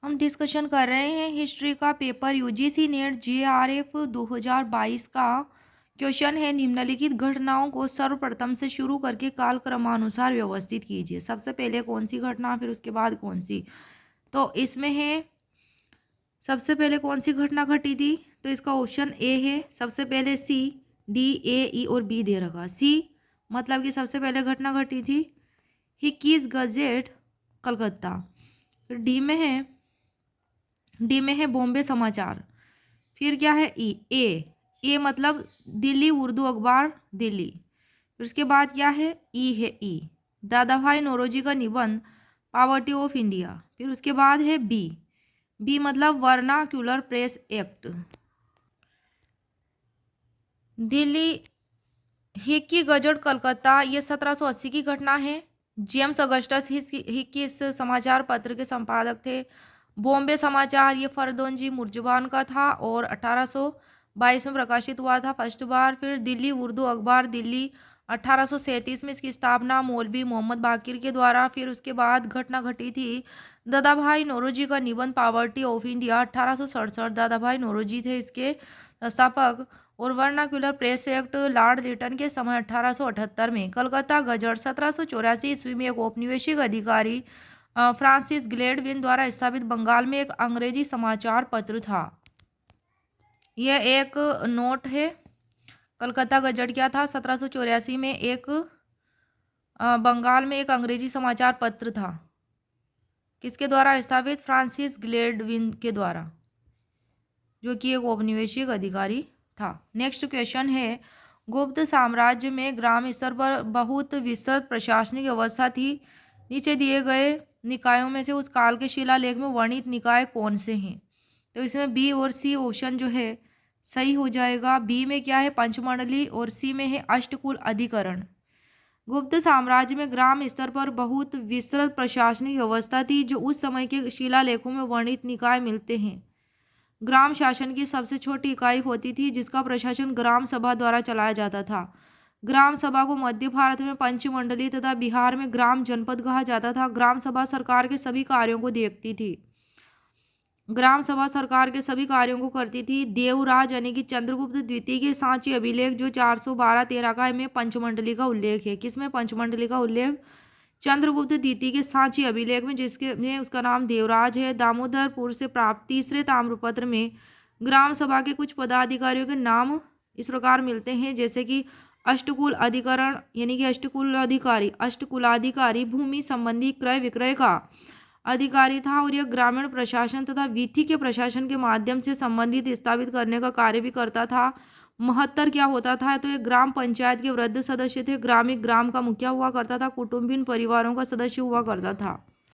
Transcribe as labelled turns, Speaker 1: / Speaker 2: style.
Speaker 1: हम डिस्कशन कर रहे हैं हिस्ट्री का पेपर यूजीसी नेट जेआरएफ 2022 का। क्वेश्चन है निम्नलिखित घटनाओं को सर्वप्रथम से शुरू करके कालक्रमानुसार व्यवस्थित कीजिए। सबसे पहले कौन सी घटना, फिर उसके बाद कौन सी। तो इसमें है सबसे पहले कौन सी घटना घटी थी, तो इसका ऑप्शन ए है सबसे पहले। सी, डी, ए, ई और बी दे रखा। सी मतलब कि सबसे पहले घटना घटी थी हिकीज गजेट कलकत्ता। फिर डी में है बॉम्बे समाचार। फिर क्या है ए मतलब दिल्ली उर्दू अखबार दिल्ली। फिर उसके बाद क्या है ई दादा भाई नौरोजी का निबंध पॉवर्टी ऑफ इंडिया। फिर उसके बाद है बी मतलब vernacular Press act. Delhi Hickey gazette Calcutta ये 1780 की घटना है। जेम्स अगस्टस हिक्की इस समाचार पत्र के संपादक थे। बॉम्बे समाचार ये फरदोंजी मुर्जबान का था और 1822 में प्रकाशित हुआ था फर्स्ट बार। फिर दिल्ली उर्दू अखबार दिल्ली 1837 में इसकी स्थापना मौलवी मोहम्मद बाकिर के द्वारा। फिर उसके बाद घटना घटी थी दादा भाई नौरोजी का निबंध पॉवर्टी ऑफ इंडिया 1867। दादा भाई नौरोजी थे इसके संस्थापक। और Vernacular Press Act Lord Lytton के समय 1878 में। कलकत्ता गजट 1784 ईस्वी में एक औपनिवेशिक अधिकारी फ्रांसिस ग्लेडविन द्वारा स्थापित बंगाल में एक अंग्रेजी समाचार पत्र था। यह एक नोट है। कलकत्ता गजट क्या था 1784 में एक बंगाल में एक अंग्रेजी समाचार पत्र था। किसके द्वारा स्थापित? फ्रांसिस ग्लेडविन के द्वारा, जो कि एक औपनिवेशिक अधिकारी था। नेक्स्ट क्वेश्चन है गुप्त साम्राज्य में ग्राम स्तर पर बहुत विस्तृत प्रशासनिक व्यवस्था थी। नीचे दिए गए निकायों में से उस काल के शिलालेख में वर्णित निकाय कौन से हैं? तो इसमें बी और सी ऑप्शन जो है सही हो जाएगा। बी में क्या है पंचमंडली और सी में है अष्टकुल अधिकरण। गुप्त साम्राज्य में ग्राम स्तर पर बहुत विस्तृत प्रशासनिक व्यवस्था थी, जो उस समय के शिलालेखों में वर्णित निकाय मिलते हैं। ग्राम शासन की सबसे छोटी इकाई होती थी जिसका प्रशासन ग्राम सभा द्वारा चलाया जाता था। ग्राम सभा को मध्य भारत में पंचमंडली तथा बिहार में ग्राम जनपद कहा जाता था। ग्राम सभा सरकार के सभी कार्यों को देखती थी। ग्राम सभा सरकार के सभी कार्यों को करती थी। देवराज यानी कि चंद्रगुप्त द्वितीय के सांची अभिलेख जो 412-13 का में पंचमंडली का उल्लेख है। किसमें पंचमंडली का उल्लेख? चंद्रगुप्त द्वितीय के सांची अभिलेख में, जिसके में उसका नाम देवराज है। दामोदरपुर से प्राप्त तीसरे ताम्रपत्र में ग्राम सभा के कुछ पदाधिकारियों के नाम इस प्रकार मिलते हैं, जैसे कि अष्टकुल अधिकरण यानी कि अष्टकुलाधिकारी भूमि संबंधी क्रय विक्रय का अधिकारी था और यह ग्रामीण प्रशासन तथा वीथी के प्रशासन के माध्यम से संबंधित स्थापित करने का कार्य भी करता था। महत्तर क्या होता था? तो ये ग्राम पंचायत के वृद्ध सदस्य थे। ग्रामीण ग्राम का मुखिया हुआ करता था। कुटुंबीन परिवारों का सदस्य हुआ करता था।